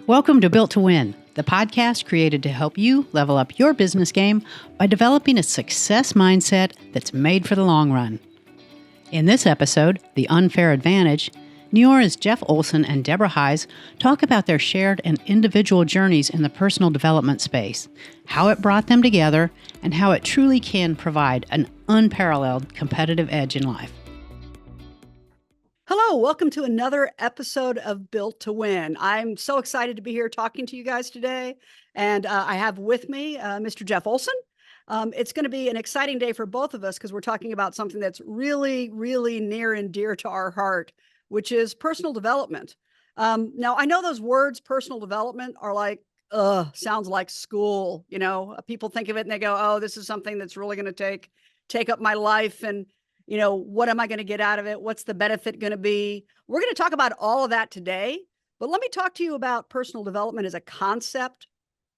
Welcome to Built to Win, the podcast created to help you level up your business game by developing a success mindset that's made for the long run. In this episode, The Unfair Advantage, Neora's Jeff Olson and Deborah Heisz talk about their shared and individual journeys in the personal development space, how it brought them together, and how it truly can provide an unparalleled competitive edge in life. Hello, welcome to another episode of Built to Win. I'm so excited to be here talking to you guys today. And I have with me Mr. Jeff Olson. It's going to be an exciting day for both of us because we're talking about something that's really, really near and dear to our heart, which is personal development. Now, I know those words, personal development, are like, sounds like school. You know, people think of it and they go, oh, this is something that's really going to take up my life. And you know, what am I going to get out of it? What's the benefit going to be? We're going to talk about all of that today, but let me talk to you about personal development as a concept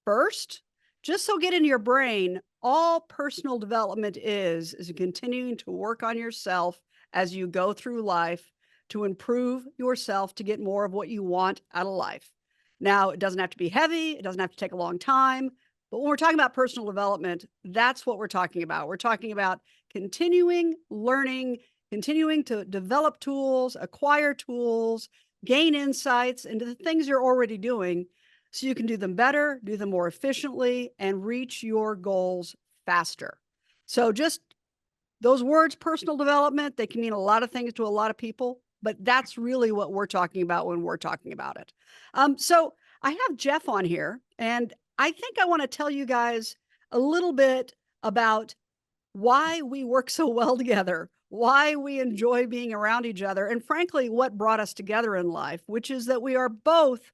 first, just so get in your brain. All personal development is continuing to work on yourself as you go through life to improve yourself to get more of what you want out of life. Now, it doesn't have to be heavy. It doesn't have to take a long time. But when we're talking about personal development, that's what we're talking about. We're talking about continuing learning, continuing to develop tools, acquire tools, gain insights into the things you're already doing so you can do them better, do them more efficiently, and reach your goals faster. So just those words, personal development, they can mean a lot of things to a lot of people, but that's really what we're talking about when we're talking about it. So I have Jeff on here, and I think I want to tell you guys a little bit about why we work so well together, why we enjoy being around each other, and frankly, what brought us together in life, which is that we are both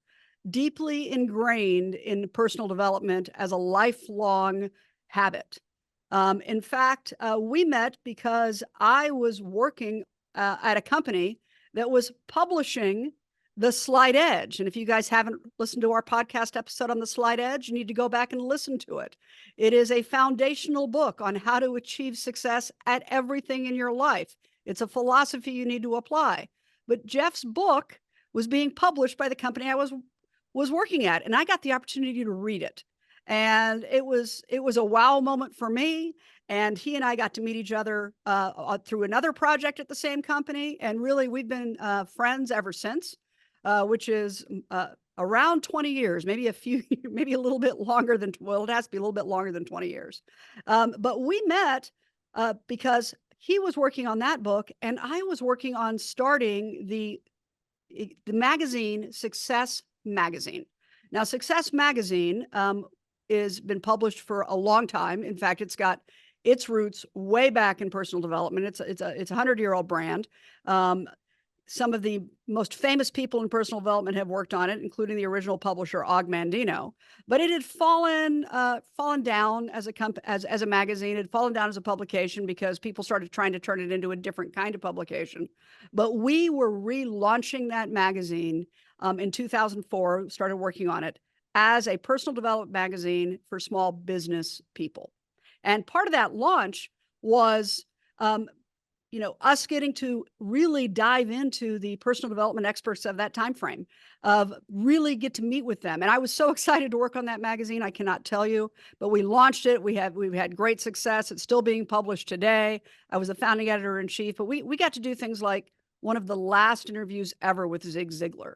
deeply ingrained in personal development as a lifelong habit. In fact, we met because I was working at a company that was publishing The Slight Edge. And if you guys haven't listened to our podcast episode on The Slight Edge, you need to go back and listen to it. It is a foundational book on how to achieve success at everything in your life. It's a philosophy you need to apply. But Jeff's book was being published by the company I was working at, and I got the opportunity to read it. And it was a wow moment for me. And he and I got to meet each other through another project at the same company. And really, we've been friends ever since. Which is around 20 years, maybe maybe a little bit longer than, well, it has to be a little bit longer than 20 years. But we met because he was working on that book and I was working on starting the magazine, Success Magazine. Now, Success Magazine has been published for a long time. In fact, it's got its roots way back in personal development. It's a 100-year-old brand. Some of the most famous people in personal development have worked on it, including the original publisher, Og Mandino. But it had fallen down as a magazine. It had fallen down as a publication because people started trying to turn it into a different kind of publication. But we were relaunching that magazine in 2004, started working on it as a personal development magazine for small business people. And part of that launch was us getting to really dive into the personal development experts of that time frame, of really get to meet with them. And I was so excited to work on that magazine, I cannot tell you. But we launched it. We've had great success. It's still being published today. I was the founding editor-in-chief, but we got to do things like one of the last interviews ever with Zig Ziglar.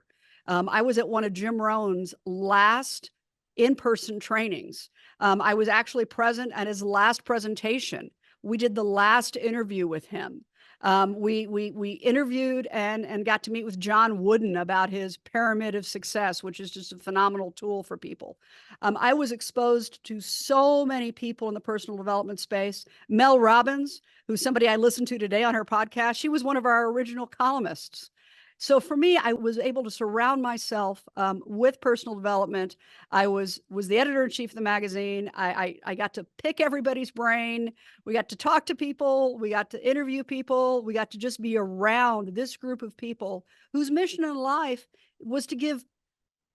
I was at one of Jim Rohn's last in-person trainings. I was actually present at his last presentation. We did the last interview with him. We interviewed and got to meet with John Wooden about his pyramid of success, which is just a phenomenal tool for people. I was exposed to so many people in the personal development space. Mel Robbins, who's somebody I listened to today on her podcast, she was one of our original columnists. So for me, I was able to surround myself with personal development. I was the editor-in-chief of the magazine. I got to pick everybody's brain. We got to talk to people. We got to interview people. We got to just be around this group of people whose mission in life was to give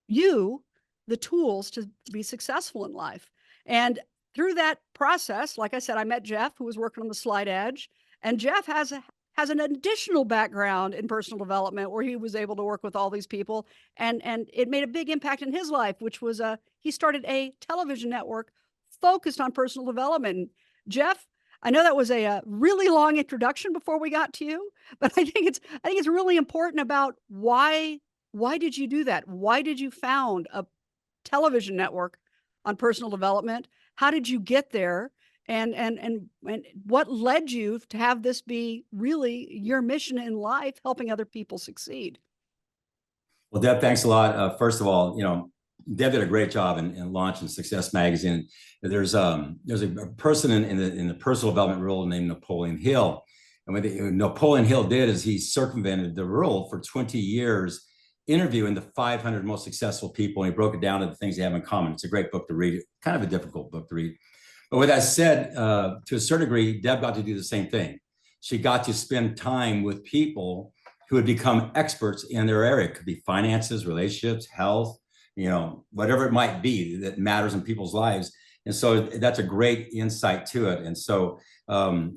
you the tools to be successful in life. And through that process, like I said, I met Jeff, who was working on The Slight Edge. And Jeff has has an additional background in personal development where he was able to work with all these people. And it made a big impact in his life, which was he started a television network focused on personal development. Jeff, I know that was a really long introduction before we got to you, but I think it's really important about why did you do that? Why did you found a television network on personal development? How did you get there? And what led you to have this be really your mission in life, helping other people succeed? Well, Deb, thanks a lot. First of all, Deb did a great job in launching Success Magazine. There's a person in the personal development world named Napoleon Hill. And what Napoleon Hill did is he circumvented the rule for 20 years, interviewing the 500 most successful people. And he broke it down to the things they have in common. It's a great book to read, kind of a difficult book to read. But with that said, to a certain degree, Deb got to do the same thing. She got to spend time with people who had become experts in their area. It could be finances, relationships, health, whatever it might be that matters in people's lives. And so that's a great insight to it. And so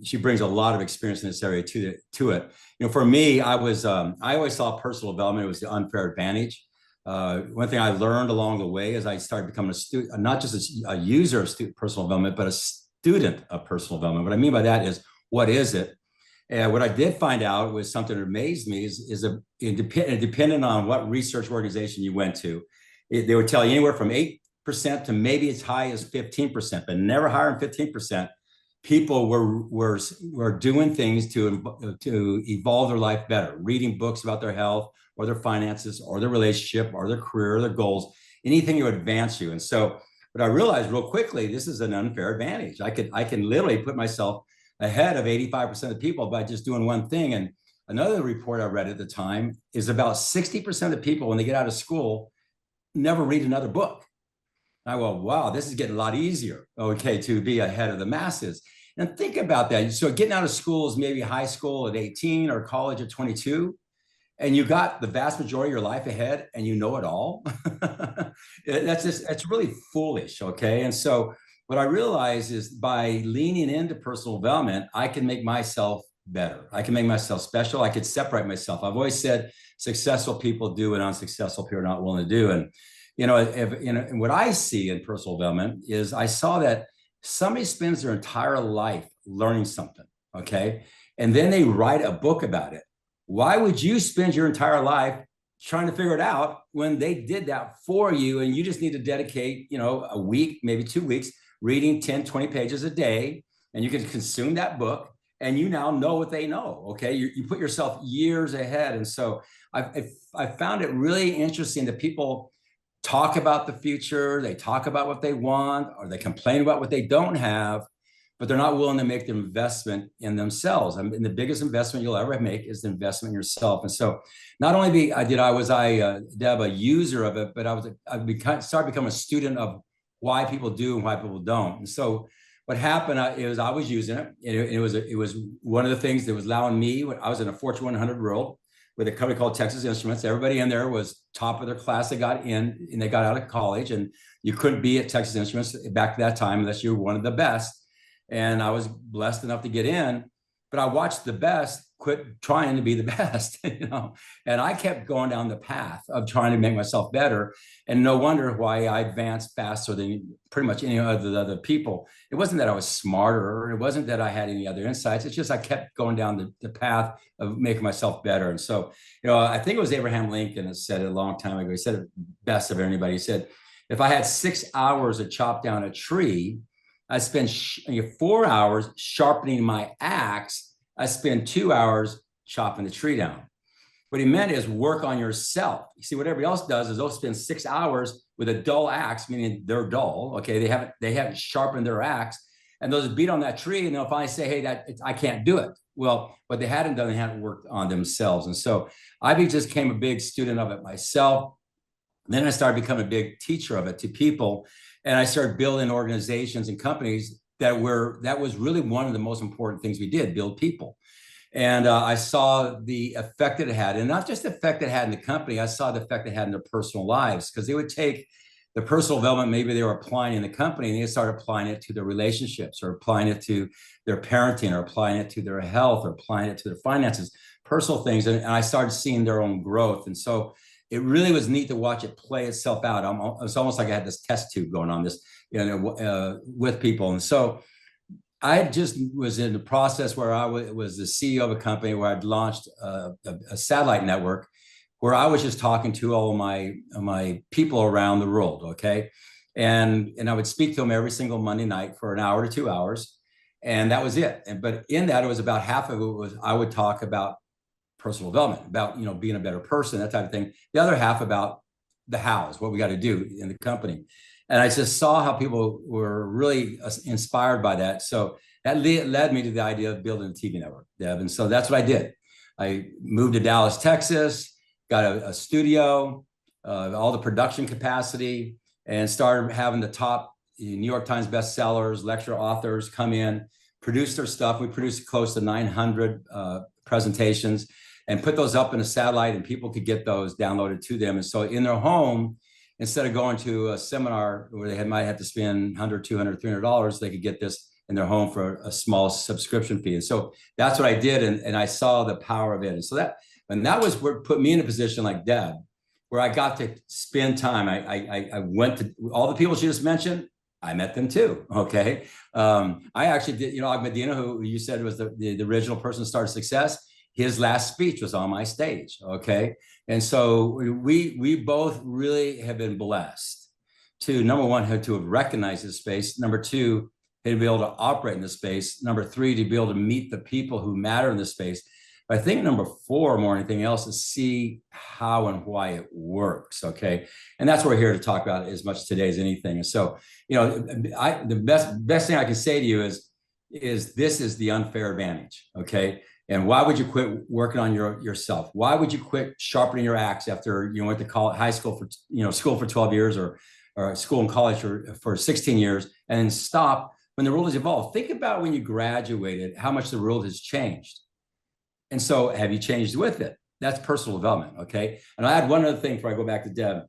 she brings a lot of experience in this area to it. For me, I always saw personal development, it was the unfair advantage. One thing I learned along the way as I started becoming a student, not just a user of personal development, but a student of personal development. What I mean by that is, what is it? And what I did find out was something that amazed me depending on what research organization you went to, they would tell you anywhere from 8% to maybe as high as 15%, but never higher than 15%. People were doing things to evolve their life better, reading books about their health or their finances or their relationship or their career or their goals, anything to advance you. And so what I realized real quickly, this is an unfair advantage. I can literally put myself ahead of 85% of people by just doing one thing. And another report I read at the time is about 60% of people, when they get out of school, never read another book. I go, wow, this is getting a lot easier, to be ahead of the masses. And think about that. So getting out of school is maybe high school at 18 or college at 22, and you got the vast majority of your life ahead and you know it all. That's really foolish, And so what I realized is by leaning into personal development, I can make myself better. I can make myself special. I could separate myself. I've always said successful people do what unsuccessful people are not willing to do. And what I see in personal development is I saw that somebody spends their entire life learning something, and then they write a book about it. Why would you spend your entire life trying to figure it out when they did that for you? And you just need to dedicate, a week, maybe 2 weeks, reading 10, 20 pages a day, and you can consume that book, and you now know what they know, You put yourself years ahead. And so I found it really interesting that people talk about the future, they talk about what they want, or they complain about what they don't have, but they're not willing to make the investment in themselves. I mean, the biggest investment you'll ever make is the investment in yourself. And so not only was I, Deb, a user of it, but I started becoming a student of why people do and why people don't. And so what happened is I was using it. It was one of the things that was allowing me, I was in a Fortune 100 world with a company called Texas Instruments. Everybody in there was top of their class. They got in and they got out of college, and you couldn't be at Texas Instruments back to that time unless you were one of the best. And I was blessed enough to get in, but I watched the best quit trying to be the best, and I kept going down the path of trying to make myself better. And no wonder why I advanced faster than pretty much any other people. It wasn't that I was smarter. It wasn't that I had any other insights. It's just I kept going down the path of making myself better. And so, I think it was Abraham Lincoln that said it a long time ago. He said it best of anybody. He said, if I had 6 hours to chop down a tree, I spend 4 hours sharpening my axe. I spend 2 hours chopping the tree down. What he meant is work on yourself. You see, what everybody else does is they'll spend 6 hours with a dull axe, meaning they're dull. They haven't sharpened their axe, and they'll just beat on that tree, and they'll finally say, "Hey, I can't do it." Well, what they hadn't done, they hadn't worked on themselves. And so I just became a big student of it myself. Then I started becoming a big teacher of it to people, and I started building organizations and companies that was really one of the most important things we did, build people. And I saw the effect that it had, and not just the effect it had in the company, I saw the effect it had in their personal lives, because they would take the personal development maybe they were applying in the company, and they started applying it to their relationships, or applying it to their parenting, or applying it to their health, or applying it to their finances, personal things. And I started seeing their own growth. And so it really was neat to watch it play itself out. It's almost like I had this test tube going on this, with people. And so I just was in the process where I was the CEO of a company where I'd launched a satellite network where I was just talking to all of my people around the world, okay? And I would speak to them every single Monday night for an hour to 2 hours, and that was it. But in that, it was about half of it was I would talk about personal development, about being a better person, that type of thing. The other half about the hows, what we got to do in the company. And I just saw how people were really inspired by that. So that led me to the idea of building a TV network, Deb. And so that's what I did. I moved to Dallas, Texas, got a studio, all the production capacity, and started having the top New York Times bestsellers, lecture authors come in, produce their stuff. We produced close to 900 presentations and put those up in a satellite, and people could get those downloaded to them. And so in their home, instead of going to a seminar where they might have to spend $100, $200, $300, they could get this in their home for a small subscription fee. And so that's what I did. And I saw the power of it. And so that was what put me in a position like Deb, where I got to spend time. I went to all the people she just mentioned. I met them too. Okay. I actually did, Og Medina, who you said was the original person who started Success. His last speech was on my stage. Okay. And so we both really have been blessed to, number one, to have recognized this space. Number two, to be able to operate in this space. Number three, to be able to meet the people who matter in this space. But I think number four, more than anything else, is see how and why it works. Okay. And that's what we're here to talk about as much today as anything. And so, the best thing I can say to you is this is the unfair advantage. Okay. And why would you quit working on yourself? Why would you quit sharpening your axe after you went to high school for, school for 12 years or school and college for 16 years and then stop when the world has evolved? Think about when you graduated, how much the world has changed. And so have you changed with it? That's personal development, okay? And I add one other thing before I go back to Deb.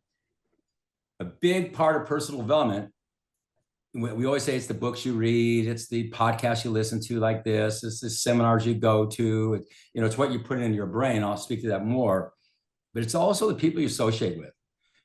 A big part of personal development, we always say it's the books you read, it's the podcasts you listen to like this, it's the seminars you go to, it's what you put in your brain. I'll speak to that more. But it's also the people you associate with.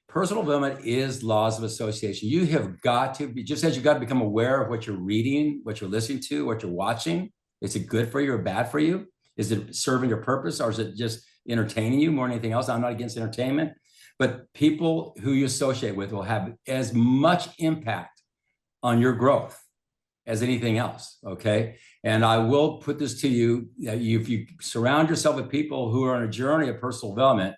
Personal development is laws of association. You have got to be, just as you've got to become aware of what you're reading, what you're listening to, what you're watching. Is it good for you or bad for you? Is it serving your purpose, or is it just entertaining you more than anything else? I'm not against entertainment, but people who you associate with will have as much impact on your growth as anything else, okay? And I will put this to you, if you surround yourself with people who are on a journey of personal development,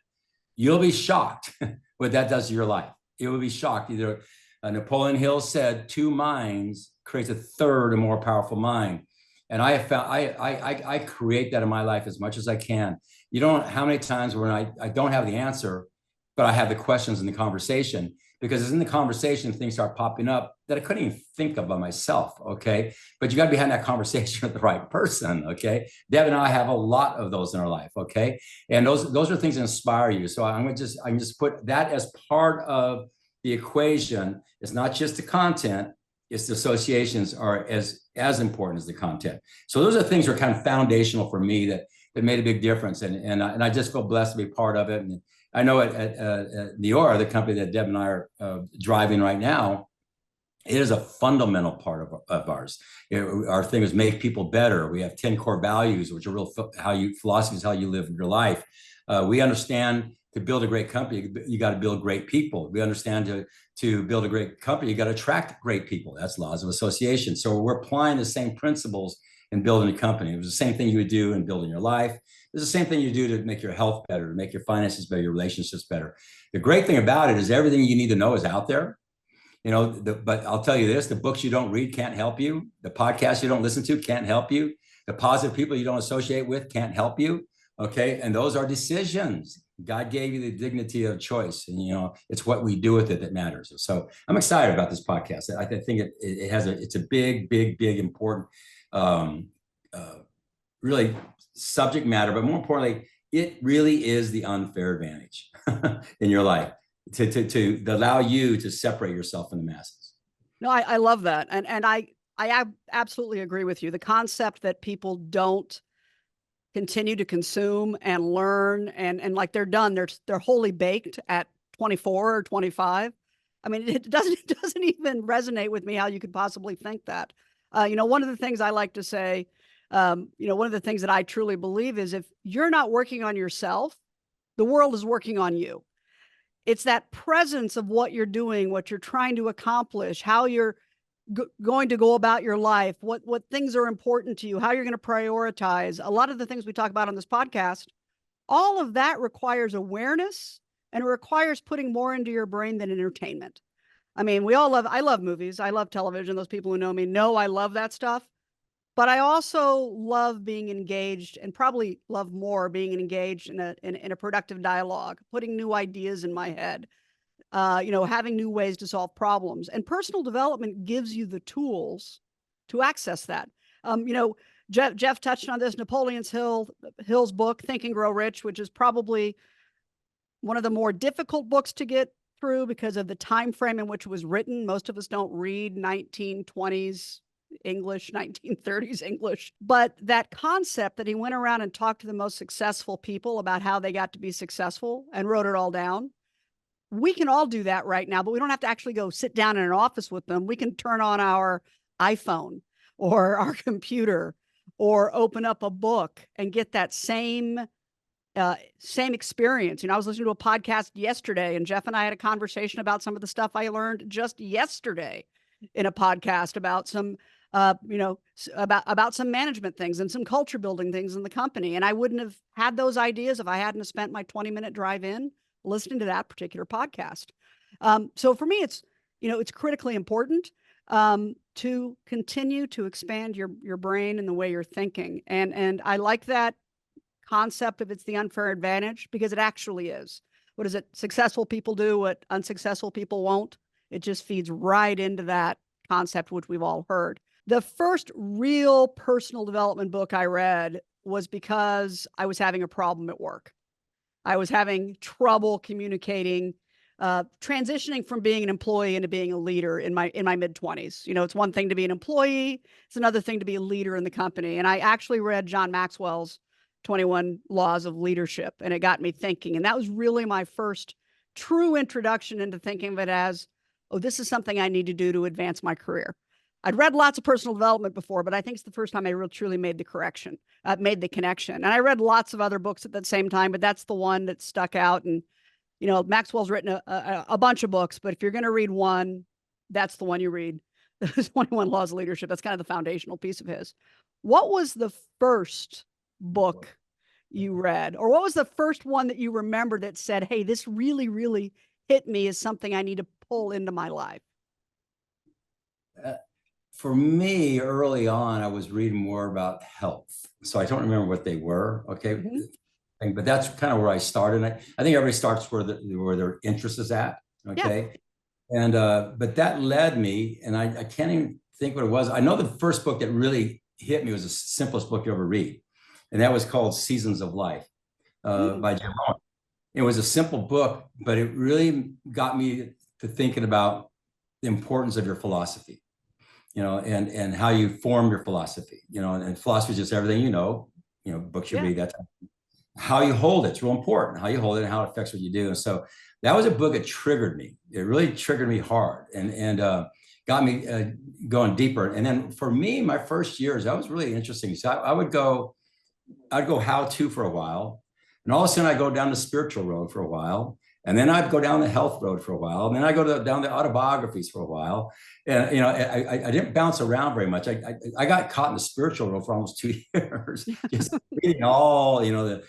you'll be shocked what that does to your life. You will be shocked. Either Napoleon Hill said, 2 minds creates a third and more powerful mind. And I have found, I create that in my life as much as I can. You don't know how many times when I don't have the answer, but I have the questions in the conversation, because it's in the conversation things start popping up that I couldn't even think of by myself, okay? But you got to be having that conversation with the right person, okay? Deb and I have a lot of those in our life, okay? And those are things that inspire you. So I can just put that as part of the equation. It's not just the content, it's the associations are as important as the content. So those are things that are kind of foundational for me that made a big difference. And I just feel blessed to be part of it. And I know at Neora, the company that Deb and I are driving right now, it is a fundamental part of ours. Our thing is make people better. We have 10 core values, which are real philosophies, how you live your life. We understand to build a great company, you got to build great people. We understand to build a great company, you got to attract great people. That's laws of association. So we're applying the same principles in building a company. It was the same thing you would do in building your life. It's the same thing you do to make your health better, to make your finances better, your relationships better. The great thing about it is everything you need to know is out there. But I'll tell you this, the books you don't read can't help you. The podcasts you don't listen to can't help you. The positive people you don't associate with can't help you. Okay. And those are decisions. God gave you the dignity of choice, and it's what we do with it that matters. So I'm excited about this podcast. I think it's a big, big, big, important, really subject matter, but more importantly, it really is the unfair advantage in your life. to allow you to separate yourself from the masses. No, I love that. And I absolutely agree with you. The concept that people don't continue to consume and learn and like they're done, they're wholly baked at 24 or 25. I mean, it doesn't even resonate with me how you could possibly think that. One of the things I like to say, one of the things that I truly believe is if you're not working on yourself, the world is working on you. It's that presence of what you're doing, what you're trying to accomplish, how you're going to go about your life, what things are important to you, how you're going to prioritize. A lot of the things we talk about on this podcast, all of that requires awareness and it requires putting more into your brain than entertainment. I mean, I love movies. I love television. Those people who know me know I love that stuff. But I also love being engaged and probably love more being engaged in a productive dialogue, putting new ideas in my head, having new ways to solve problems. And personal development gives you the tools to access that. Jeff touched on this, Hill's book, Think and Grow Rich, which is probably one of the more difficult books to get through because of the time frame in which it was written. Most of us don't read 1920s English, 1930s English. But that concept that he went around and talked to the most successful people about how they got to be successful and wrote it all down. We can all do that right now, but we don't have to actually go sit down in an office with them. We can turn on our iPhone or our computer or open up a book and get that same experience. I was listening to a podcast yesterday and Jeff and I had a conversation about some of the stuff I learned just yesterday in a podcast about some about some management things and some culture building things in the company. And I wouldn't have had those ideas if I hadn't spent my 20-minute drive in listening to that particular podcast. So for me, it's critically important to continue to expand your brain and the way you're thinking. And I like that concept of it's the unfair advantage because it actually is. What is it? Successful people do what unsuccessful people won't. It just feeds right into that concept, which we've all heard. The first real personal development book I read was because I was having a problem at work. I was having trouble communicating, transitioning from being an employee into being a leader in my mid-20s. It's one thing to be an employee. It's another thing to be a leader in the company. And I actually read John Maxwell's 21 Laws of Leadership, and it got me thinking. And that was really my first true introduction into thinking of it as, oh, this is something I need to do to advance my career. I'd read lots of personal development before, but I think it's the first time I really truly made the connection. And I read lots of other books at that same time, but that's the one that stuck out. And, Maxwell's written a bunch of books, but if you're going to read one, that's the one you read. 21 Laws of Leadership. That's kind of the foundational piece of his. What was the first book you read? Or what was the first one that you remember that said, hey, this really, really hit me as something I need to pull into my life? For me, early on, I was reading more about health. So I don't remember what they were. Okay. Mm-hmm. But that's kind of where I started. I think everybody starts where their interest is at. Okay. Yeah. And, but that led me, and I can't even think what it was. I know the first book that really hit me was the simplest book you ever read. And that was called Seasons of Life by Jim Rohn. It was a simple book, but it really got me to thinking about the importance of your philosophy. And how you form your philosophy, and philosophy is just everything, books you read, that time. How you hold it's real important, how you hold it and how it affects what you do. And so that was a book that triggered me. It really triggered me hard and got me going deeper. And then for me, my first years, that was really interesting. So I'd go how to for a while. And all of a sudden I'd go down the spiritual road for a while. And then I'd go down the health road for a while. And then I go down the autobiographies for a while. And, I didn't bounce around very much. I got caught in the spiritual road for almost 2 years, just reading all, the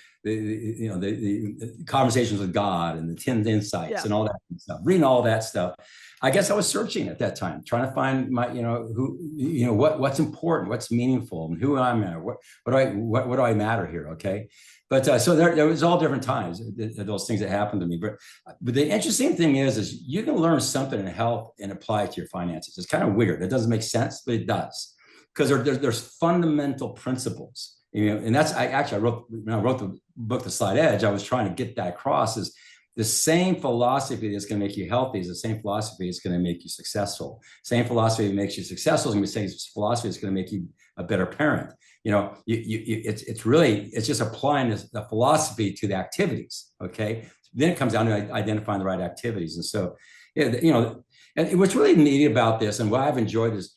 conversations with God and the 10 insights and all that stuff, reading all that stuff. I guess I was searching at that time, trying to find my, what's important, what's meaningful, and who I'm at, what do I matter here? Okay. But so there was all different times, those things that happened to me. But the interesting thing is you can learn something in health and apply it to your finances. It's kind of weird. It doesn't make sense, but it does. Because there's fundamental principles. And that's, when I wrote the book, The Slight Edge, I was trying to get that across is The same philosophy that's going to make you healthy is the same philosophy that's going to make you successful. Same philosophy that makes you successful is going to be the same philosophy that's going to make you a better parent. It's just applying the philosophy to the activities. Okay. Then it comes down to identifying the right activities. And so, and what's really neat about this, and why I've enjoyed this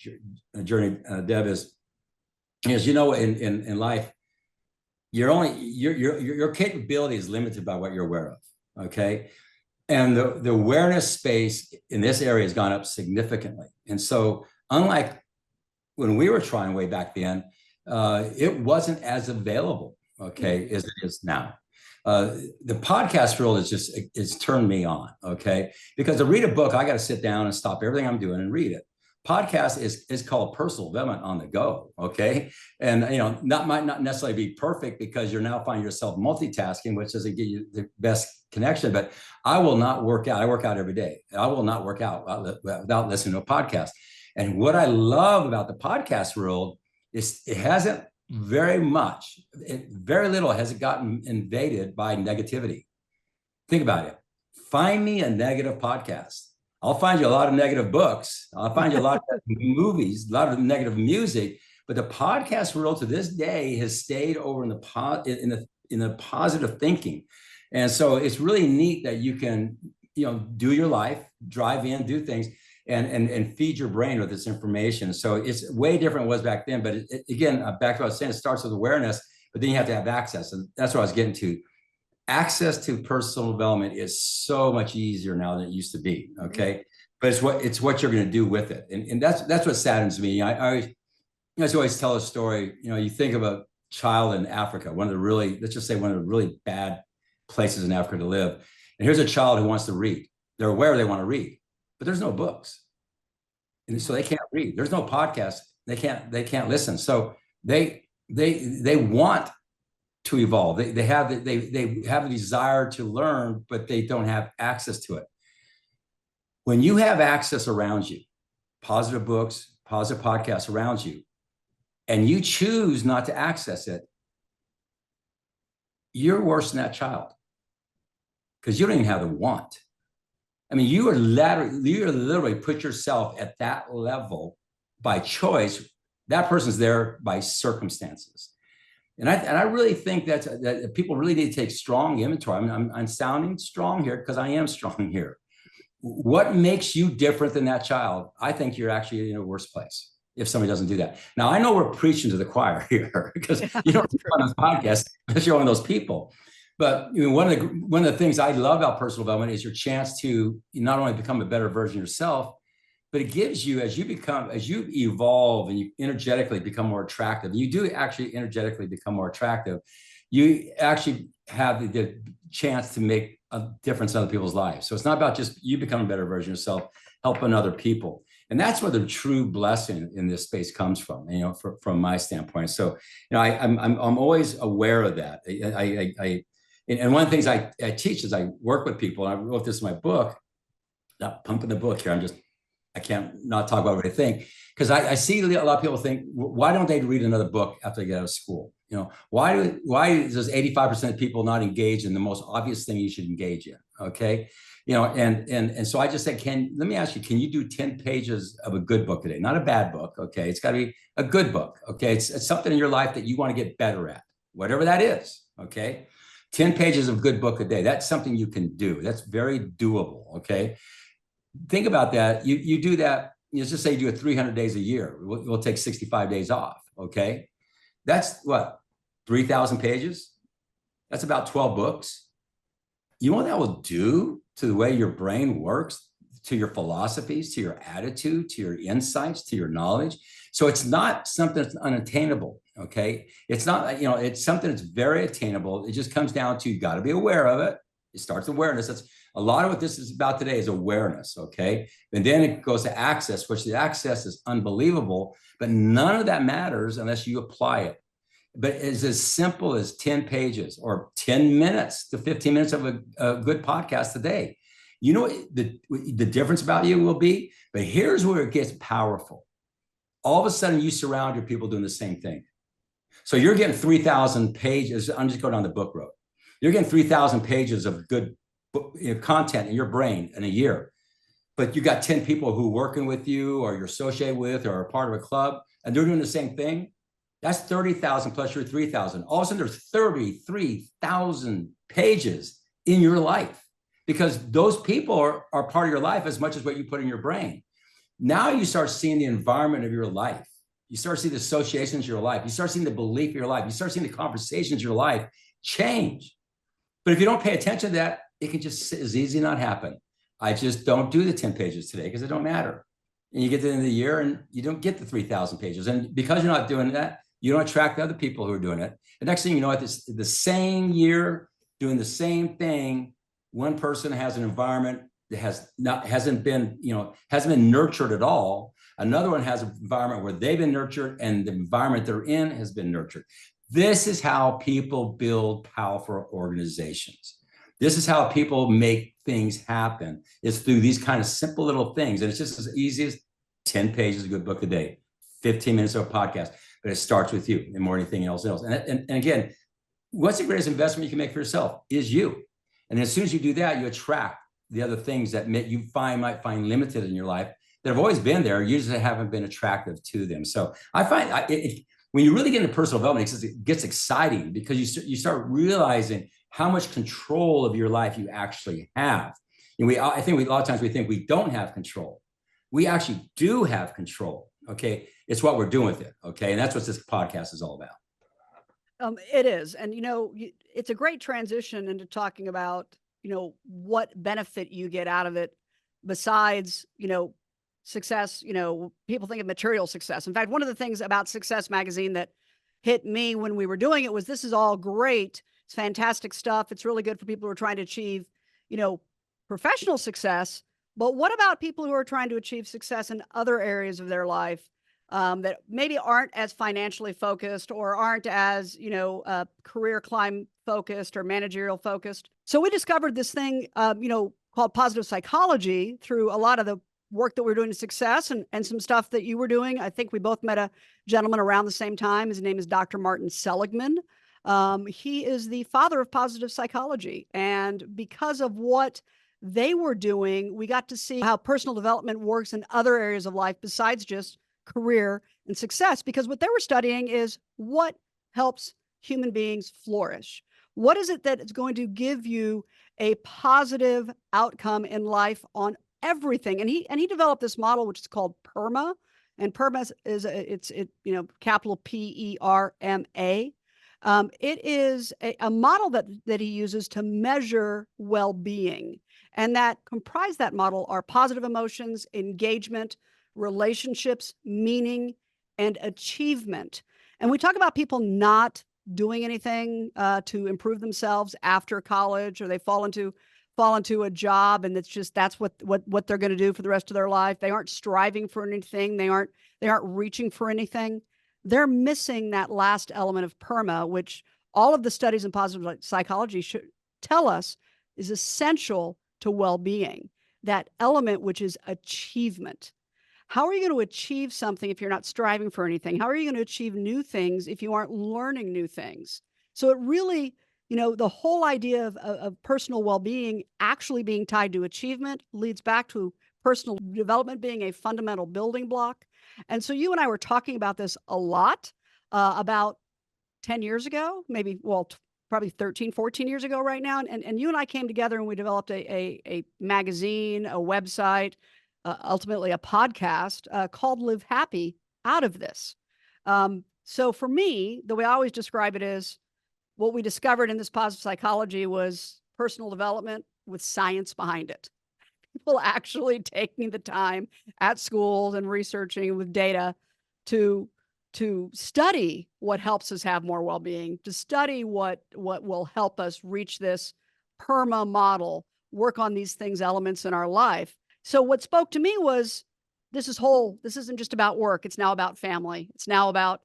journey, Deb, is in life, your capability is limited by what you're aware of. Okay. And the awareness space in this area has gone up significantly. And so unlike when we were trying way back then, it wasn't as available, okay, as it is now. The podcast world it's turned me on, okay? Because to read a book, I got to sit down and stop everything I'm doing and read it. Podcast is called personal development on the go, okay? And might not necessarily be perfect because you're now finding yourself multitasking, which doesn't get you the best connection. But I will not work out. I work out every day. I will not work out without listening to a podcast. And what I love about the podcast world is it hasn't very little has it gotten invaded by negativity. Think about it. Find me a negative podcast. I'll find you a lot of negative books. I'll find you a lot of movies, a lot of negative music. But the podcast world to this day has stayed over in the positive thinking. And so it's really neat that you can, do your life, drive in, do things, and feed your brain with this information. So it's way different than it was back then. But again, back to what I was saying, it starts with awareness, but then you have to have access. And that's what I was getting to. Access to personal development is so much easier now than it used to be. Okay. But it's what you're going to do with it. And that's what saddens me. I always tell a story. You think of a child in Africa, let's just say one of the really bad places in Africa to live. And here's a child who wants to read. They're aware they want to read, but there's no books. And so they can't read. There's no podcast. They can't listen. So they want to evolve. They have a desire to learn, but they don't have access to it. When you have access around you, positive books, positive podcasts around you, and you choose not to access it, you're worse than that child because you don't even have the want. I mean, you are literally put yourself at that level by choice. That person's there by circumstances. And I really think that people really need to take strong inventory. I'm sounding strong here because I am strong here. What makes you different than that child? I think you're actually in a worse place if somebody doesn't do that. Now, I know we're preaching to the choir here because you don't on this podcast unless you're one of those people. But one of the things I love about personal development is your chance to not only become a better version of yourself, but it gives you, as you evolve and you energetically become more attractive, and you do actually energetically become more attractive, you actually have the chance to make a difference in other people's lives. So it's not about just you becoming a better version of yourself, helping other people. And that's where the true blessing in this space comes from, from my standpoint. So, I'm always aware of that. And one of the things I teach is I work with people, and I wrote this in my book, not pumping the book here. I can't not talk about what I think, because I see a lot of people think, why don't they read another book after they get out of school? Why does 85% of people not engage in the most obvious thing you should engage in? Okay. And so I just said, let me ask you, can you do 10 pages of a good book today? Not a bad book. Okay. It's got to be a good book. Okay. It's something in your life that you want to get better at, whatever that is. Okay. 10 pages of good book a day. That's something you can do. That's very doable. Okay. Think about that. You do that. Let's just say you do it 300 days a year. We'll take 65 days off. Okay. That's what, 3,000 pages? That's about 12 books. You know what that will do to the way your brain works, to your philosophies, to your attitude, to your insights, to your knowledge. So it's not something that's unattainable. Okay. It's not, it's something that's very attainable. It just comes down to, you got to be aware of it. It starts with awareness. That's a lot of what this is about today is awareness. Okay. And then it goes to access, which the access is unbelievable, but none of that matters unless you apply it. But it's as simple as 10 pages or 10 minutes to 15 minutes of a good podcast a day. You know what the difference about you will be? But here's where it gets powerful. All of a sudden you surround your people doing the same thing. So you're getting 3,000 pages. I'm just going down the book road. You're getting 3,000 pages of good content in your brain in a year, but you got 10 people who are working with you or you're associated with or are part of a club and they're doing the same thing, that's 30,000 plus your 3,000. All of a sudden there's 33,000 pages in your life because those people are part of your life as much as what you put in your brain. Now you start seeing the environment of your life. You start seeing the associations of your life. You start seeing the belief of your life. You start seeing the conversations of your life change. But if you don't pay attention to that, it can just as easy not happen. I just don't do the 10 pages today because it don't matter. And you get to the end of the year and you don't get the 3,000 pages. And because you're not doing that, you don't attract the other people who are doing it. The next thing you know, at the same year, doing the same thing, one person has an environment that hasn't been nurtured at all. Another one has an environment where they've been nurtured and the environment they're in has been nurtured. This is how people build powerful organizations. This is how people make things happen. It's through these kind of simple little things. And it's just as easy as 10 pages of a good book a day, 15 minutes of a podcast, but it starts with you and more than anything else. And again, what's the greatest investment you can make for yourself is you. And as soon as you do that, you attract the other things that you might find limited in your life that have always been there, usually haven't been attractive to them. So I find when you really get into personal development, it gets exciting because you start realizing how much control of your life you actually have. And I think a lot of times we think we don't have control. We actually do have control. Okay, it's what we're doing with it. Okay, and that's what this podcast is all about. It is, and it's a great transition into talking about what benefit you get out of it besides success. People think of material success. In fact, one of the things about Success Magazine that hit me when we were doing it was this is all great. It's fantastic stuff. It's really good for people who are trying to achieve, professional success. But what about people who are trying to achieve success in other areas of their life that maybe aren't as financially focused or aren't as, career climb focused or managerial focused? So we discovered this thing, called positive psychology through a lot of the work that we're doing in Success and some stuff that you were doing. I think we both met a gentleman around the same time. His name is Dr. Martin Seligman. He is the father of positive psychology. And because of what they were doing, we got to see how personal development works in other areas of life besides just career and success. Because what they were studying is what helps human beings flourish. What is it that is going to give you a positive outcome in life on everything? And he developed this model, which is called PERMA. And PERMA is capital PERMA. It is a model that he uses to measure well-being. And that comprise that model are positive emotions, engagement, relationships, meaning, and achievement. And we talk about people not doing anything to improve themselves after college, or they fall into a job and that's what they're going to do for the rest of their life. They aren't striving for anything. They aren't reaching for anything. They're missing that last element of PERMA, which all of the studies in positive psychology should tell us is essential to well-being. That element, which is achievement. How are you going to achieve something if you're not striving for anything? How are you going to achieve new things if you aren't learning new things? So it really, the whole idea of personal well-being actually being tied to achievement leads back to personal development being a fundamental building block. And so you and I were talking about this a lot about 10 years ago, probably 13, 14 years ago right now. And you and I came together and we developed a magazine, a website, ultimately a podcast called Live Happy out of this. So for me, the way I always describe it is what we discovered in this positive psychology was personal development with science behind it. People actually taking the time at schools and researching with data to study what helps us have more well-being, to study what will help us reach this PERMA model, work on these elements in our life. So what spoke to me was this isn't just about work. It's now about family. It's now about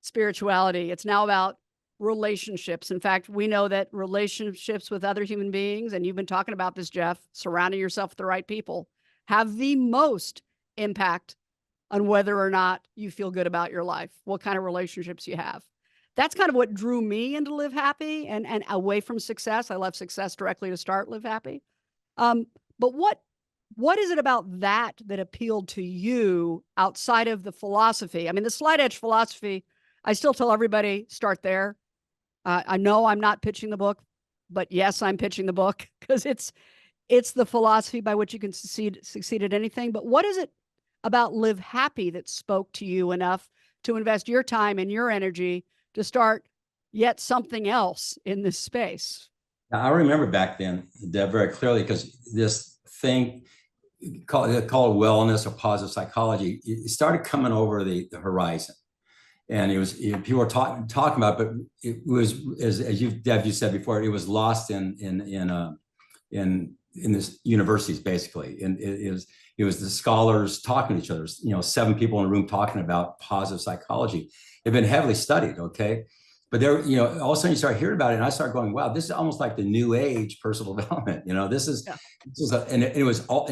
spirituality. It's now about relationships. In fact, we know that relationships with other human beings, and you've been talking about this, Jeff, surrounding yourself with the right people, have the most impact on whether or not you feel good about your life, what kind of relationships you have. that's kind of what drew me into Live Happy and away from success. I left success directly to start Live Happy. But what is it about that appealed to you outside of the philosophy? I mean, the Slight Edge philosophy, I still tell everybody, start there. I know I'm not pitching the book, but yes, I'm pitching the book because it's the philosophy by which you can succeed at anything. But what is it about Live Happy that spoke to you enough to invest your time and your energy to start yet something else in this space? I remember back then, Deb, very clearly, because this thing called wellness or positive psychology, it started coming over the horizon. And it was, people were talking about, but it was, as you, Deb, you said before, it was lost in this universities, basically. And it was the scholars talking to each other, 7 people in a room talking about positive psychology. It's been heavily studied, okay? But there, all of a sudden you start hearing about it, and I started going, wow, this is almost like the new age personal development. It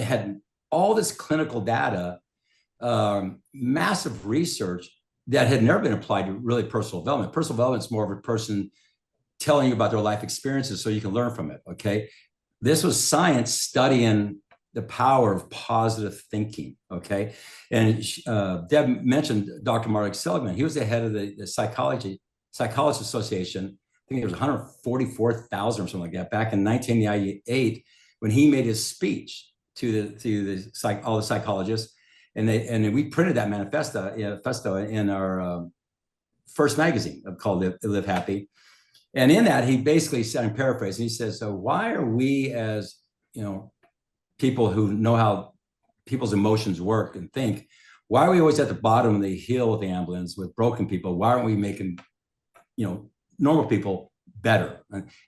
had all this clinical data, massive research that had never been applied to really personal development. Personal development is more of a person telling you about their life experiences so you can learn from it, okay? This was science studying the power of positive thinking, okay? And Deb mentioned Dr. Mark Seligman. He was the head of the Psychologist Association. I think it was 144,000 or something like that back in 1998 when he made his speech to all the psychologists. And we printed that manifesto in our first magazine called Live Happy. And in that, he basically said, I'm paraphrasing, he says, so why are we as, people who know how people's emotions work and think, why are we always at the bottom of the hill with the ambulance with broken people? Why aren't we making, normal people better?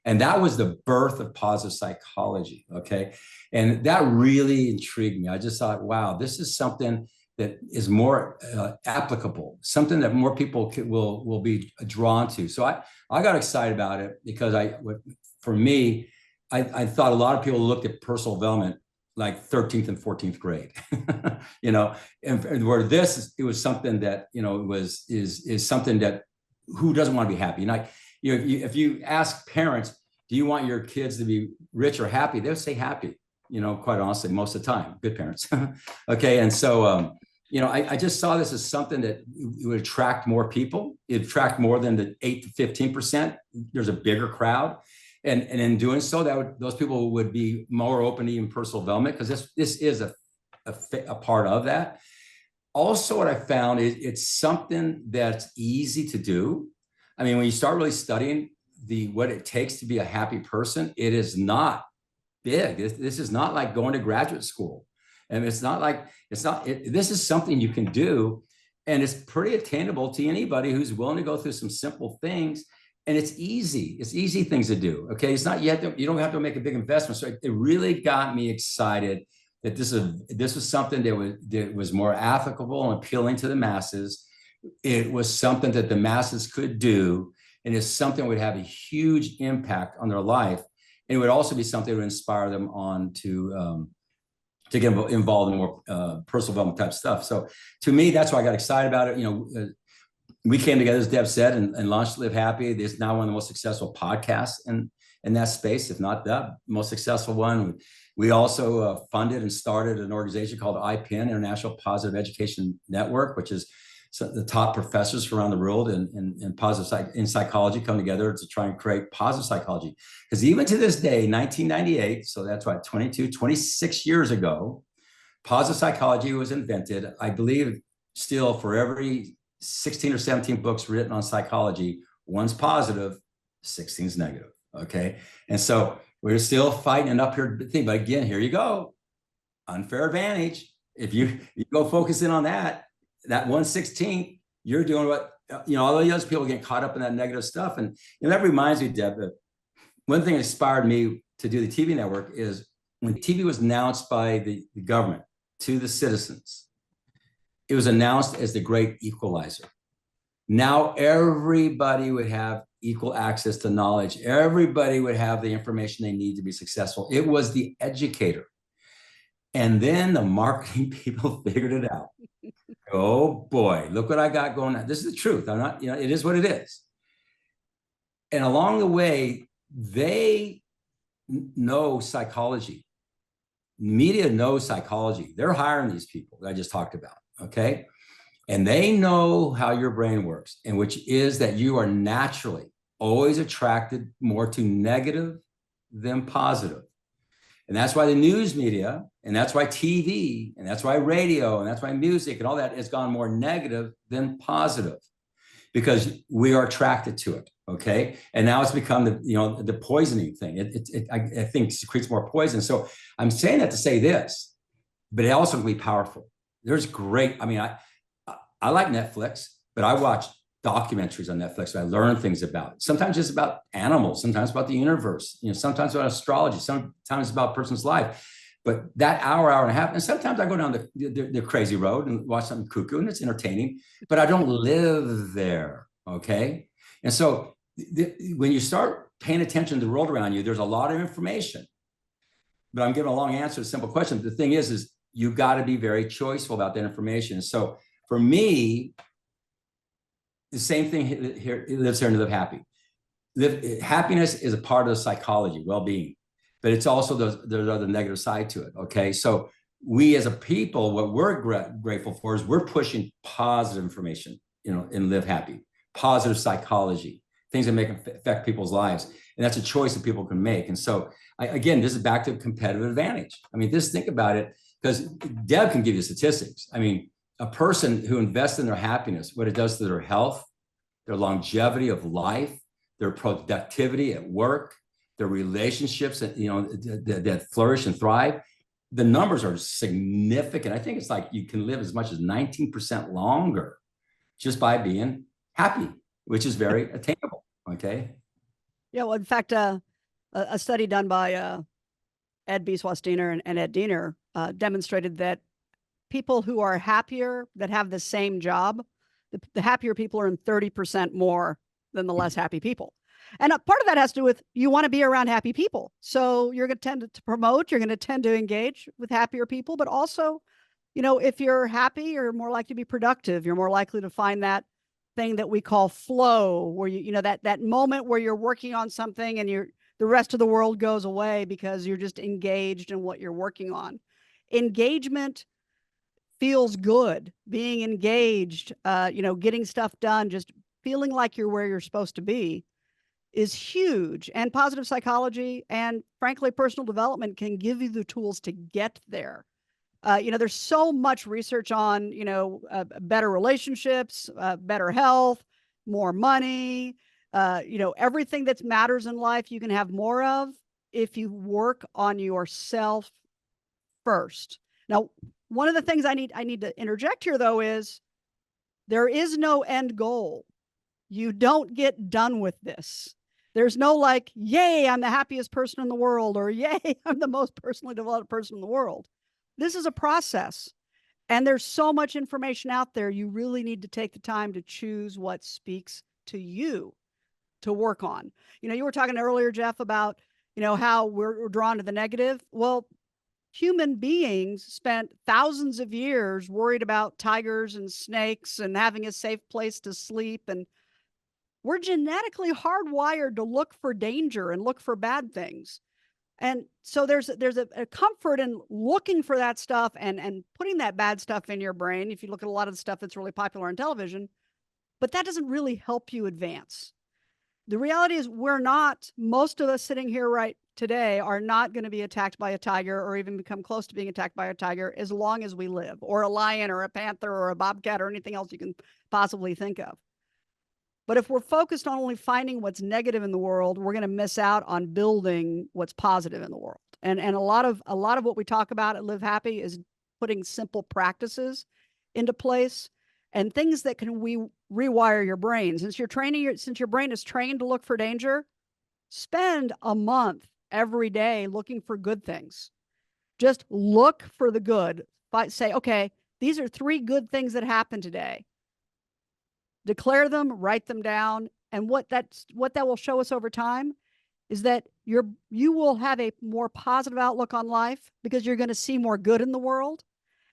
And that was the birth of positive psychology, okay? And that really intrigued me. I just thought, wow, this is something that is more applicable, something that more people will be drawn to. So I got excited about it because for me, I thought a lot of people looked at personal development like 13th and 14th grade, and where it was something that, is something that who doesn't want to be happy? And if you ask parents, do you want your kids to be rich or happy? They'll say happy, quite honestly, most of the time, good parents. Okay. And so, I just saw this as something that it would attract more people. It attract more than the 8 to 15%. There's a bigger crowd. And in doing so, those people would be more open to even personal development, because this is a part of that. Also, what I found is it's something that's easy to do. I mean, when you start really studying what it takes to be a happy person, it is not big. This is not like going to graduate school. And this is something you can do, and it's pretty attainable to anybody who's willing to go through some simple things. And it's easy things to do. Okay. It's not, you don't have to make a big investment. So it really got me excited that this was something that was more applicable and appealing to the masses. It was something that the masses could do, and it's something that would have a huge impact on their life. And it would also be something that would inspire them on to get involved in more personal development type stuff. So to me, that's why I got excited about it. We came together, as Deb said, and launched Live Happy. It's now one of the most successful podcasts in that space, if not the most successful one. We also funded and started an organization called IPN, International Positive Education Network, which is the top professors around the world in psychology come together to try and create positive psychology. Because even to this day, 1998, so that's what, 26 years ago, positive psychology was invented. I believe still for every 16 or 17 books written on psychology, one's positive, 16's negative, okay? And so we're still fighting an uphill thing. But again, here you go, unfair advantage. If you go focus in on that 1/16, you're doing what, all the other people get caught up in that negative stuff. And that reminds me, Deb, that one thing that inspired me to do the TV network is when TV was announced by the government to the citizens, it was announced as the great equalizer. Now everybody would have equal access to knowledge. Everybody would have the information they need to be successful. It was the educator. And then the marketing people figured it out. Oh boy, look what I got going on. This is the truth. I'm not, it is what it is. And along the way, they know psychology. Media knows psychology. They're hiring these people that I just talked about, okay? And they know how your brain works, and which is that you are naturally always attracted more to negative than positive. And that's why the news media, and that's why TV, and that's why radio, and that's why music and all that has gone more negative than positive, because we are attracted to it. Okay. And now it's become the poisoning thing. I think secretes more poison. So I'm saying that to say this, but it also can be powerful. There's great, I mean, I like Netflix, but I watch documentaries on Netflix that I learn things about. Sometimes it's about animals, sometimes about the universe, sometimes about astrology, sometimes about a person's life. But that hour and a half, and sometimes I go down the crazy road and watch something cuckoo, and it's entertaining, but I don't live there, okay? And so when you start paying attention to the world around you, there's a lot of information. But I'm giving a long answer to a simple question. The thing is you've got to be very choiceful about that information. So for me, the same thing here, lives here and live happy. Happiness is a part of the psychology, well-being, but it's also there's other negative side to it. Okay, so we as a people, what we're grateful for is we're pushing positive information, and live happy, positive psychology, things that affect people's lives, and that's a choice that people can make. And so, again, this is back to competitive advantage. I mean, just think about it, because Deb can give you statistics. I mean, a person who invests in their happiness, what it does to their health, their longevity of life, their productivity at work, their relationships that flourish and thrive. The numbers are significant. I think it's like you can live as much as 19% longer just by being happy, which is very attainable. Okay. Yeah. Well, in fact, a study done by Ed Bieswastiner and Ed Diener demonstrated that people who are happier, that have the same job, the happier people earn 30% more than the less happy people. And a part of that has to do with you want to be around happy people. So you're going to tend to promote, you're going to tend to engage with happier people, but also, if you're happy, you're more likely to be productive. You're more likely to find that thing that we call flow, where that moment where you're working on something and the rest of the world goes away because you're just engaged in what you're working on. Engagement feels good. Being engaged, getting stuff done, just feeling like you're where you're supposed to be is huge. And positive psychology and, frankly, personal development can give you the tools to get there. There's so much research on, better relationships, better health, more money, everything that matters in life you can have more of if you work on yourself first. Now, one of the things I need to interject here, though, is there is no end goal. You don't get done with this. There's no like, yay, I'm the happiest person in the world, or yay, I'm the most personally developed person in the world. This is a process. And there's so much information out there. You really need to take the time to choose what speaks to you to work on. You were talking earlier, Jeff, about, how we're drawn to the negative. Well, human beings spent thousands of years worried about tigers and snakes and having a safe place to sleep. And we're genetically hardwired to look for danger and look for bad things. And so there's a comfort in looking for that stuff and putting that bad stuff in your brain. If you look at a lot of the stuff that's really popular on television, but that doesn't really help you advance. The reality is most of us sitting here right today are not going to be attacked by a tiger or even become close to being attacked by a tiger as long as we live, or a lion or a panther or a bobcat or anything else you can possibly think of. But if we're focused on only finding what's negative in the world, we're going to miss out on building what's positive in the world. And a lot of what we talk about at Live Happy is putting simple practices into place and things that can rewire your brain. Since your brain is trained to look for danger, spend a month every day looking for good things. Just look for the good. Say, okay, these are 3 good things that happened today. Declare them, write them down. And what that will show us over time is that you will have a more positive outlook on life because you're going to see more good in the world.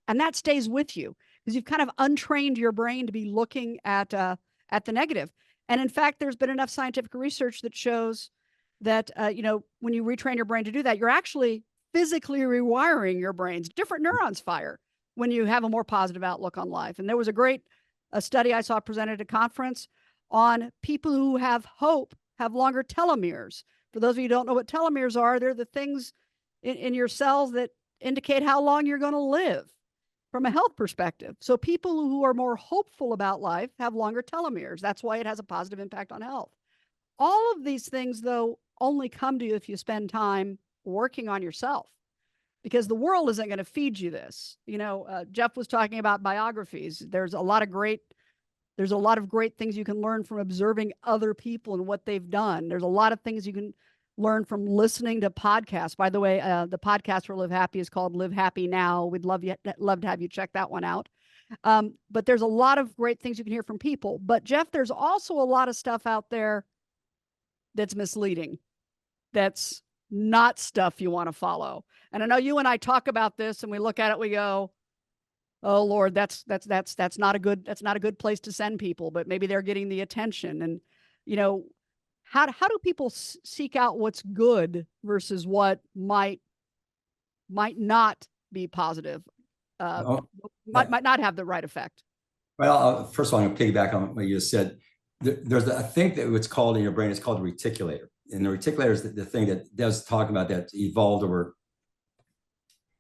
And that stays with you because you've kind of untrained your brain to be looking at the negative. And in fact, there's been enough scientific research that shows that, when you retrain your brain to do that, you're actually physically rewiring your brains. Different neurons fire when you have a more positive outlook on life. And there was a study I saw presented at a conference on people who have hope have longer telomeres. For those of you who don't know what telomeres are, they're the things in your cells that indicate how long you're going to live from a health perspective. So people who are more hopeful about life have longer telomeres. That's why it has a positive impact on health. All of these things, though, only come to you if you spend time working on yourself, because the world isn't going to feed you this. Jeff was talking about biographies. There's a lot of great things you can learn from observing other people and what they've done. There's a lot of things you can learn from listening to podcasts. By the way, the podcast for Live Happy is called Live Happy Now. We'd love to have you check that one out. But there's a lot of great things you can hear from people. But Jeff, there's also a lot of stuff out there that's misleading. That's not stuff you want to follow. And I know you and I talk about this and we look at it, we go, oh Lord, that's not a good place to send people, but maybe they're getting the attention. And, how do people seek out what's good versus what might not be positive, might not have the right effect? Well, first of all, I'm going to piggyback on what you just said. There's a thing that what's called in your brain, it's called a reticulator. And the reticulator is the thing that does talk about that evolved over.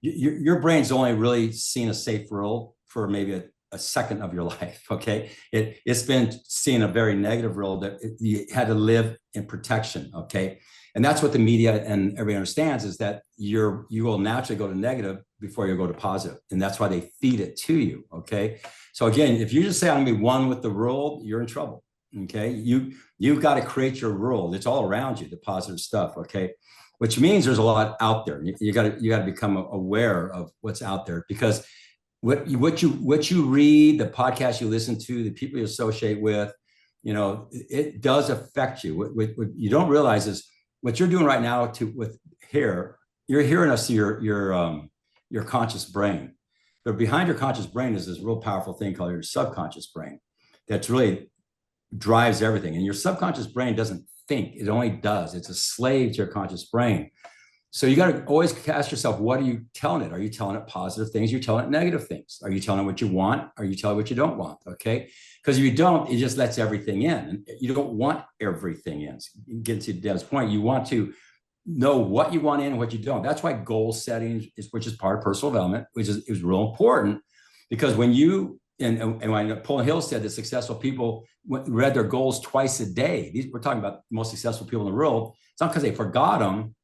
Your brain's only really seen a safe world for maybe a second of your life, okay? It's been seeing a very negative world that you had to live in protection, okay? And that's what the media and everybody understands, is that you will naturally go to negative before you go to positive. And that's why they feed it to you, okay? So again, if you just say, I'm gonna be one with the world, you're in trouble, okay? You've got to create your world. It's all around you, the positive stuff, okay? Which means there's a lot out there. You got to become aware of what's out there, because what you read, the podcast you listen to, the people you associate with, it does affect you. What you don't realize is what you're doing right now you're hearing us through your conscious brain. But behind your conscious brain is this real powerful thing called your subconscious brain that's really drives everything. And your subconscious brain doesn't think, it only does. It's a slave to your conscious brain. So you got to always ask yourself, what are you telling it? Are you telling it positive things? You're telling it negative things. Are you telling it what you want? Are you telling it what you don't want? Okay. Because if you don't, it just lets everything in. And you don't want everything in. So get to Deb's point. You want to know what you want in and what you don't. That's why goal setting which is part of personal development, which is real important, because when you, and when Napoleon Hill said that successful people read their goals twice a day, we're talking about the most successful people in the world. It's not because they forgot them.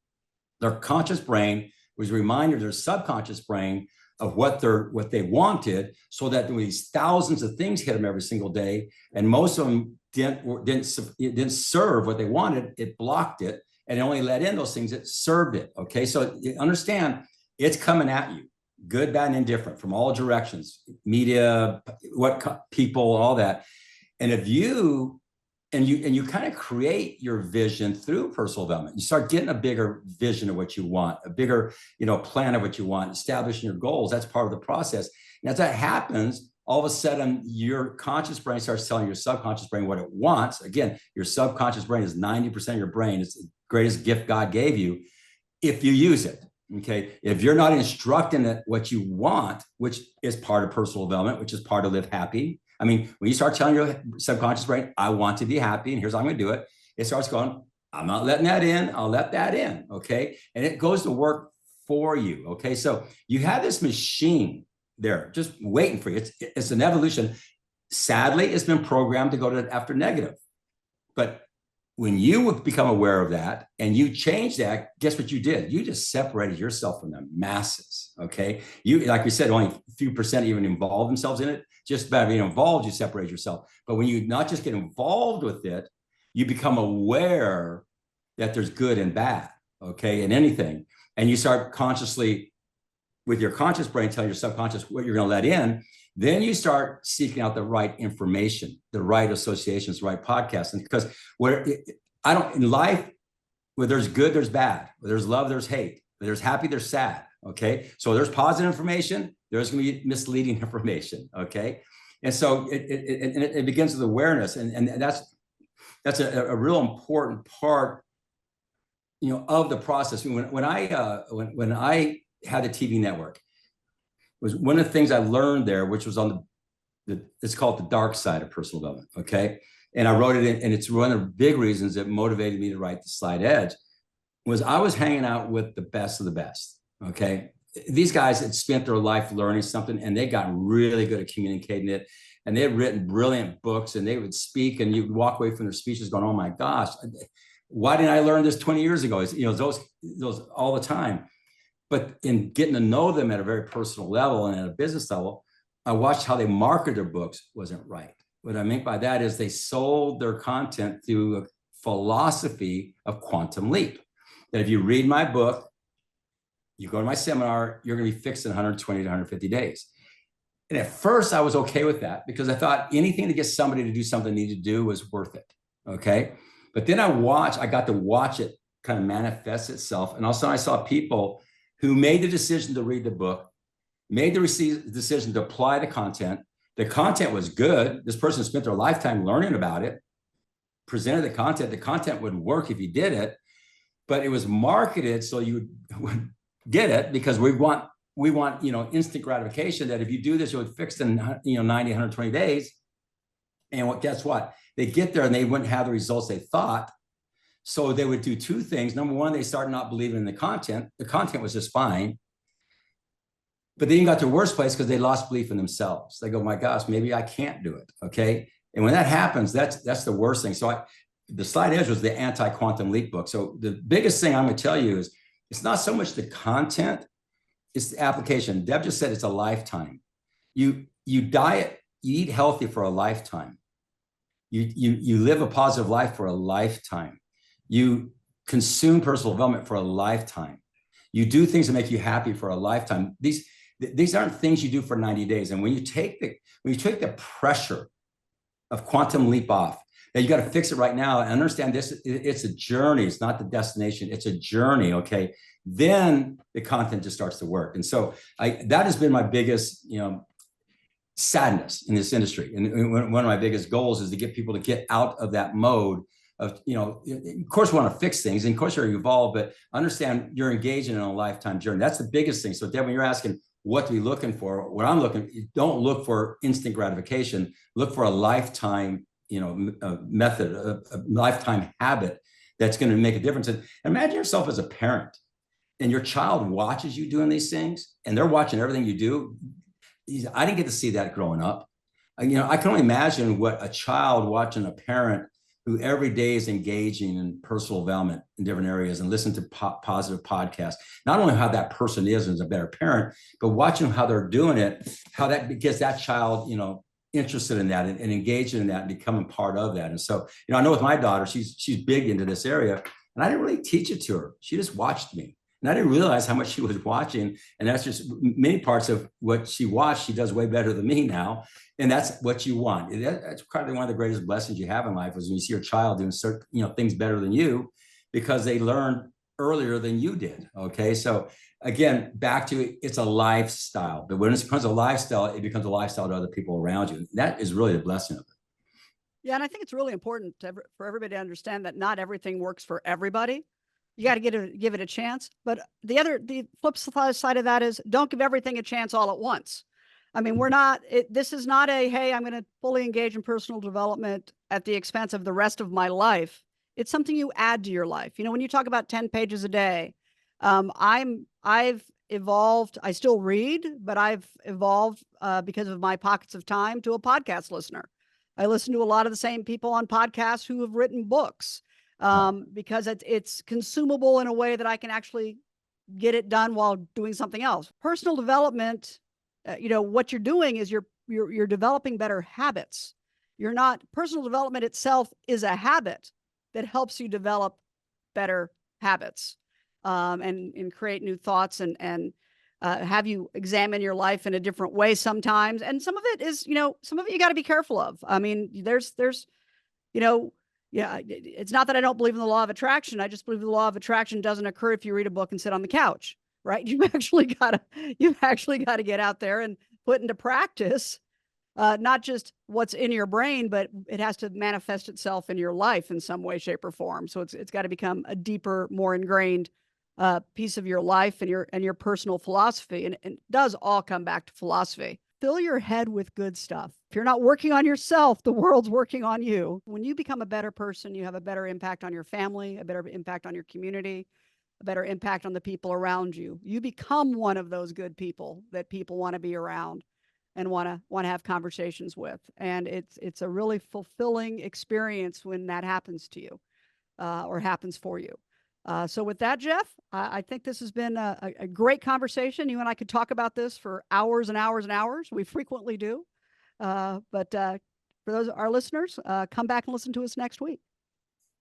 Their conscious brain was a reminder to their subconscious brain of what they wanted, so that these thousands of things hit them every single day, and most of them didn't serve what they wanted. It blocked it, and it only let in those things that served it. Okay, so you understand, it's coming at you, good, bad, and indifferent, from all directions, media, people, all that. And if you kind of create your vision through personal development, you start getting a bigger vision of what you want, a bigger, plan of what you want, establishing your goals. That's part of the process. And as that happens, all of a sudden your conscious brain starts telling your subconscious brain what it wants. Again, your subconscious brain is 90% of your brain. It's the greatest gift God gave you if you use it. Okay. If you're not instructing it what you want, which is part of personal development, which is part of Live Happy. I mean, when you start telling your subconscious brain, I want to be happy, and here's how I'm going to do it, it starts going, I'm not letting that in. I'll let that in. Okay. And it goes to work for you. Okay. So you have this machine there just waiting for you. It's an evolution. Sadly, it's been programmed to go after negative. But when you become aware of that and you change that, guess what you did? You just separated yourself from the masses. Okay. You, like we said, only a few percent even involve themselves in it. Just by being involved, you separate yourself. But when you not just get involved with it, you become aware that there's good and bad, okay, in anything. And you start consciously, with your conscious brain, telling your subconscious what you're going to let in. Then you start seeking out the right information, the right associations, the right podcasts. And because in life, where there's good, there's bad. Where there's love, there's hate. Where there's happy, there's sad. Okay. So there's positive information. There's going to be misleading information. Okay. And so it begins with awareness. And that's that's a real important part, of the process. When I had a TV network, was one of the things I learned there, which was on it's called the dark side of personal development. Okay. And I wrote it in, and it's one of the big reasons that motivated me to write The Slight Edge was I was hanging out with the best of the best. Okay. These guys had spent their life learning something, and they got really good at communicating it. And they had written brilliant books, and they would speak, and you'd walk away from their speeches going, oh my gosh, why didn't I learn this 20 years ago? Those all the time. But in getting to know them at a very personal level and at a business level, I watched how they marketed their books wasn't right. What I mean by that is they sold their content through a philosophy of quantum leap. That if you read my book, you go to my seminar, you're going to be fixed in 120 to 150 days. And at first I was okay with that because I thought anything to get somebody to do something they need to do was worth it. Okay. But then I got to watch it kind of manifest itself. And also I saw people who made the decision to read the book, made the decision to apply the content. The content was good. This person spent their lifetime learning about it, presented the content. The content would work if you did it, but it was marketed so you would get it because we want instant gratification that if you do this, you'll be fixed in 90, 120 days. And guess what? They get there and they wouldn't have the results they thought. So they would do two things. Number one, they started not believing in the content. The content was just fine. But then you got to the worst place because they lost belief in themselves. They go, my gosh, maybe I can't do it. Okay. And when that happens, that's the worst thing. So The Slight Edge was the anti-quantum leap book. So the biggest thing I'm going to tell you is it's not so much the content, it's the application. Deb just said it's a lifetime. You diet, you eat healthy for a lifetime. You live a positive life for a lifetime. You consume personal development for a lifetime. You do things that make you happy for a lifetime. These aren't things you do for 90 days. And when you take the pressure of quantum leap off, that you got to fix it right now and understand this, it's a journey. It's not the destination. It's a journey. Okay. Then the content just starts to work. And so that has been my biggest, sadness in this industry. And one of my biggest goals is to get people to get out of that mode of, of course we want to fix things and of course you're evolved, but understand you're engaging in a lifetime journey. That's the biggest thing. So Deb, when you're asking what to be looking for, what I'm looking, don't look for instant gratification, look for a lifetime, method, a lifetime habit that's going to make a difference. And imagine yourself as a parent and your child watches you doing these things and they're watching everything you do. I didn't get to see that growing up. I can only imagine what a child watching a parent who every day is engaging in personal development in different areas and listen to positive podcasts, not only how that person is as a better parent, but watching how they're doing it, how that gets that child, interested in that and engaging in that and becoming part of that. And so, I know with my daughter, she's big into this area and I didn't really teach it to her. She just watched me. And I didn't realize how much she was watching. And that's just many parts of what she watched. She does way better than me now. And that's what you want. That's probably one of the greatest blessings you have in life is when you see your child doing certain, things better than you because they learned earlier than you did. Okay. So again, back to it's a lifestyle. But when it becomes a lifestyle, it becomes a lifestyle to other people around you. That is really the blessing of it. Yeah. And I think it's really important for everybody to understand that not everything works for everybody. You got to give it a chance. But the flip side of that is don't give everything a chance all at once. I mean, this is not hey, I'm going to fully engage in personal development at the expense of the rest of my life. It's something you add to your life. When you talk about 10 pages a day, I've evolved. I still read, but I've evolved because of my pockets of time to a podcast listener. I listen to a lot of the same people on podcasts who have written books. Because it's consumable in a way that I can actually get it done while doing something else. Personal development, what you're doing is you're developing better habits. Personal development itself is a habit that helps you develop better habits, and create new thoughts and have you examine your life in a different way sometimes. And some of it is, some of it you got to be careful of. I mean, there's yeah, it's not that I don't believe in the law of attraction. I just believe the law of attraction doesn't occur if you read a book and sit on the couch, right? You've actually got to get out there and put into practice not just what's in your brain, but it has to manifest itself in your life in some way, shape, or form. So it's got to become a deeper, more ingrained piece of your life and your personal philosophy. And it does all come back to philosophy. Fill your head with good stuff. If you're not working on yourself, the world's working on you. When you become a better person, you have a better impact on your family, a better impact on your community, a better impact on the people around you. You become one of those good people that people want to be around and want to have conversations with. And it's a really fulfilling experience when that happens to you or happens for you. So with that, Jeff, I think this has been a great conversation. You and I could talk about this for hours and hours and hours. We frequently do. But for those our listeners, come back and listen to us next week.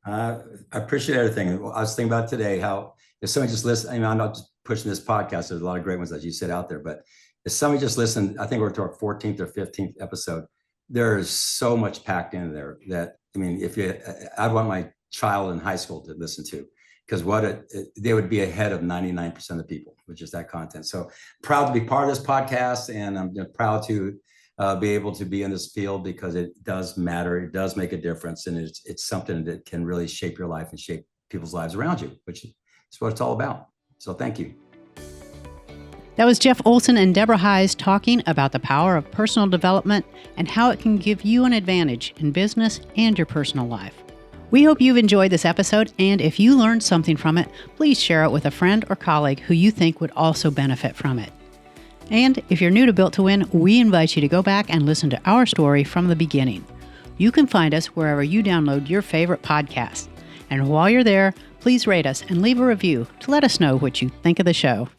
I appreciate everything. I was thinking about today how if somebody just listens, I'm not just pushing this podcast. There's a lot of great ones that you said out there, but if somebody just listened, I think we're to our 14th or 15th episode. There is so much packed in there that, I'd want my child in high school to listen to, because they would be ahead of 99% of the people with just that content. So proud to be part of this podcast, and I'm proud to be able to be in this field because it does matter. It does make a difference, and it's something that can really shape your life and shape people's lives around you, which is what it's all about. So thank you. That was Jeff Olson and Deborah Heisz talking about the power of personal development and how it can give you an advantage in business and your personal life. We hope you've enjoyed this episode, and if you learned something from it, please share it with a friend or colleague who you think would also benefit from it. And if you're new to Built to Win, we invite you to go back and listen to our story from the beginning. You can find us wherever you download your favorite podcasts. And while you're there, please rate us and leave a review to let us know what you think of the show.